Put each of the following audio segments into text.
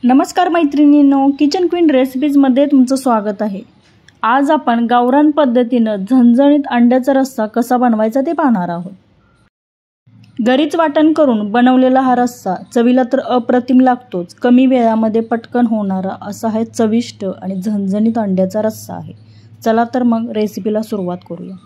नमस्कार मैत्रिणींनो, kitchen queen रेसिपीजमध्ये तुमचं स्वागत आहे। आज आपण गावरान पद्धतीने झणझणीत अंड्याचा रस्सा कसा बनवायचा ते पाहणार आहोत। घरीच वाटण करून बनवलेला हा रस्सा चवीला तर अप्रतिम लागतोच। कमी वेळामध्ये पटकन होणारा असा हा चविष्ट आणि झणझणीत अंड्याचा रस्सा आहे। चला तर मग रेसिपीला सुरुवात करूया।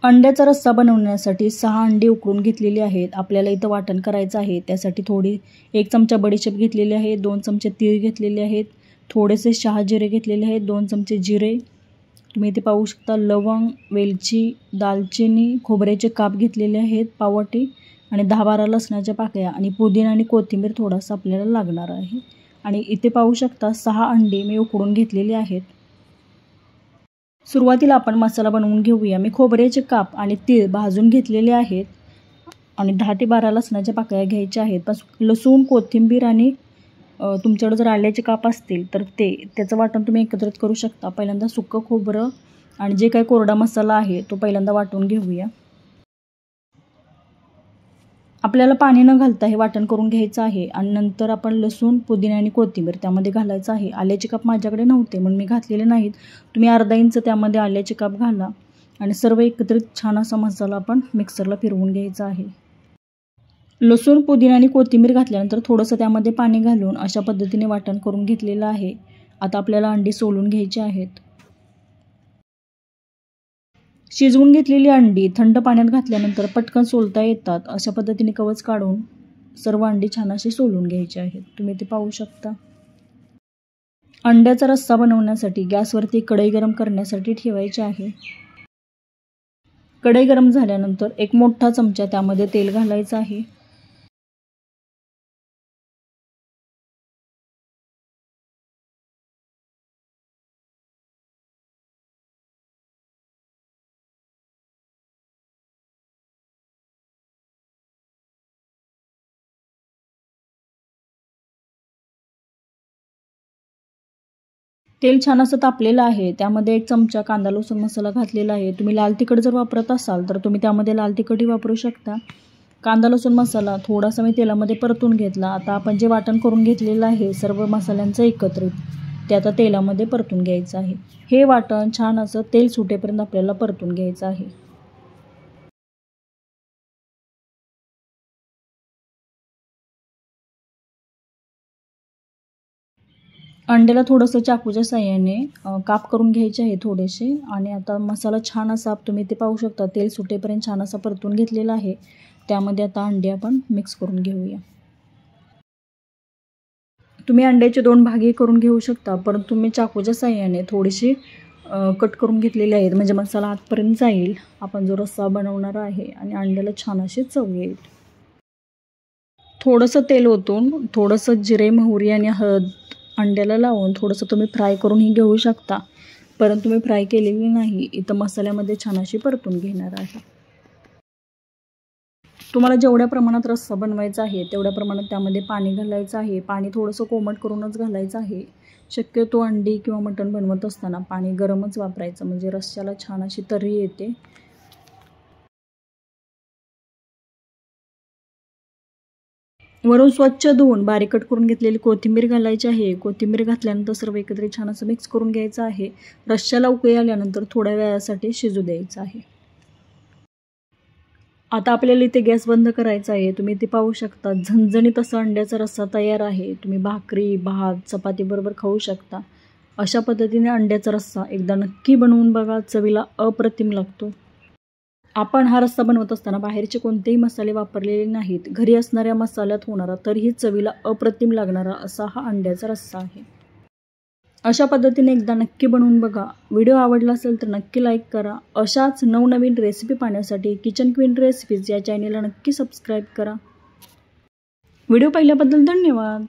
अंड्याचा रस्सा बनवण्यासाठी 6 अंडी उकळून घेतलेली आहेत। आपल्याला इथं वाटण करायचं आहे, त्यासाठी थोडी 1 चमचा बडीशेप घेतलेली आहे, 2 चमचे तीळ घेतलेले आहेत, थोडेसे शहाजिरे घेतलेले आहेत, 2 चमचे जिरे, तुम्ही इथे पाहू शकता लवंग, वेलची, दालचिनी, खोबऱ्याचे काप घेतलेले आहेत पाववाटी आणि 10-12 लसणाच्या पाकळ्या आणि पुदिना आणि कोथिंबीर थोडासा आपल्याला लागणार आहे। आणि इथे पाहू शकता 6 अंडी मी उकळून घेतलेली आहेत। सुरुवातीला आपण मसाला बनवून घेऊया। मी खोबऱ्याचे काप आणि तीळ भाजून घेतलेले आहेत आणि 10 ते 12 लसणाच्या पाकळ्या घ्यायच्या आहेत। लसूण, कोथिंबीर आणि तुमच्याकडे जर आल्याचे काप असतील तर त्याचं वाटण तुम्ही एकत्रित करू शकता। पहिल्यांदा सुक्कं खोबरं आणि जे काही कोरडा मसाला आहे तो पहिल्यांदा वाटून घेऊया। आपल्याला पाणी न घालता हे वाटण करून घ्यायचं आहे आणि नंतर आपण लसूण, पुदिना आणि कोथिंबीर त्यामध्ये घालायचं आहे। आल्याचे काप माझ्याकडे नव्हते म्हणून मी घातलेले नाहीत, तुम्ही अर्धा इंच त्यामध्ये आल्याचे काप घाला आणि सर्व एकत्रित छान असा मसाला आपण मिक्सरला फिरवून घ्यायचा आहे। लसूण, पुदिना आणि कोथिंबीर घातल्यानंतर थोडंसं त्यामध्ये पाणी घालून अशा पद्धतीने वाटण करून घेतलेलं आहे। आता आपल्याला अंडी सोलून घ्यायची आहेत। शिजवून घेतलेली अंडी थंड पाण्यात घातल्यानंतर पटकन सोलता येतात। अशा पद्धतीने कवच काढून सर्व अंडी छान अशी सोलून घ्यायची आहेत। तुम्ही ते पाहू शकता। अंड्याचा रस्सा बनवण्यासाठी गॅसवरती कढई गरम करण्यासाठी ठेवायची आहे। कढई गरम झाल्यानंतर 1 मोठा चमचा त्यामध्ये तेल घालायचं आहे। तेल छान असं तापलेलं आहे, त्यामध्ये 1 चमचा कांदा लसूण मसाला घातलेला आहे। तुम्ही लाल तिखट जर वापरत असाल तर तुम्ही त्यामध्ये लाल तिखटही वापरू शकता। कांदा लसूण मसाला थोडासा मी तेलामध्ये परतून घेतला। आता आपण जे वाटण करून घेतलेलं आहे सर्व मसाल्यांचं एकत्रित ते आता तेलामध्ये परतून घ्यायचं आहे। हे वाटण छान असं तेल सुटेपर्यंत आपल्याला परतून घ्यायचं आहे। अंड्याला थोडंसं चाकूच्या साहाय्याने काप करून घ्यायचे आहे थोडेसे आणि आता मसाला छान असा तुम्ही ते पाहू शकता तेल सुटेपर्यंत छान असा परतून घेतलेला आहे। त्यामध्ये आता अंडे आपण मिक्स करून घेऊया। तुम्ही अंड्याचे 2 भागे करून घेऊ शकता, परंतु तुम्ही चाकूच्या साहाय्याने थोडीशी कट करून घेतलेले आहेत म्हणजे मसाला आतपर्यंत जाईल आपण जो रस्सा बनवणार आहे आणि अंड्याला छान अशी चव येईल। थोडंसं तेल ओतून थोडंसं जिरे, मोहरी आणि हळद अंड्याला लावून थोडंसं तुम्ही फ्राय करूनही घेऊ शकता, परंतु मी फ्राय केलेली नाही, इथं मसाल्यामध्ये छान अशी परतून घेणार आहे। तुम्हाला जेवढ्या प्रमाणात रस्सा बनवायचा आहे तेवढ्या प्रमाणात त्यामध्ये पाणी घालायचं आहे। पाणी थोडंसं कोमट करूनच घालायचं आहे। शक्यतो अंडी किंवा मटण बनवत असताना पाणी गरमच वापरायचं म्हणजे रस्स्याला छान अशी तर्री येते। वरून स्वच्छ धुवून बारीक कट करून घेतलेली कोथिंबीर घालायची आहे। कोथिंबीर घातल्यानंतर सर्व एकत्रित छान असं मिक्स करून घ्यायचं आहे। रस्स्याला उकळी आल्यानंतर थोड्या वेळासाठी शिजू द्यायचं आहे। आता आपल्याला इथे गॅस बंद करायचा आहे। तुम्ही ते पाहू शकता झणझणीत असा अंड्याचा रस्सा तयार आहे। तुम्ही भाकरी, भात, चपाती बरोबर खाऊ शकता। अशा पद्धतीने अंड्याचा रस्सा एकदा नक्की बनवून बघा, चवीला अप्रतिम लागतो। आपण हा रस्सा बनवत असताना बाहेरचे कोणतेही मसाले वापरलेले नाहीत, घरी असणाऱ्या मसाल्यात होणारा तरीही चवीला अप्रतिम लागणारा असा हा अंड्याचा रस्सा आहे। अशा पद्धतीने एकदा नक्की बनवून बघा। व्हिडिओ आवडला असेल तर नक्की लाईक करा। अशाच नवनवीन रेसिपी पाहण्यासाठी किचन क्वीन रेसिपीज या चॅनेलला नक्की सबस्क्राईब करा। व्हिडिओ पाहिल्याबद्दल धन्यवाद।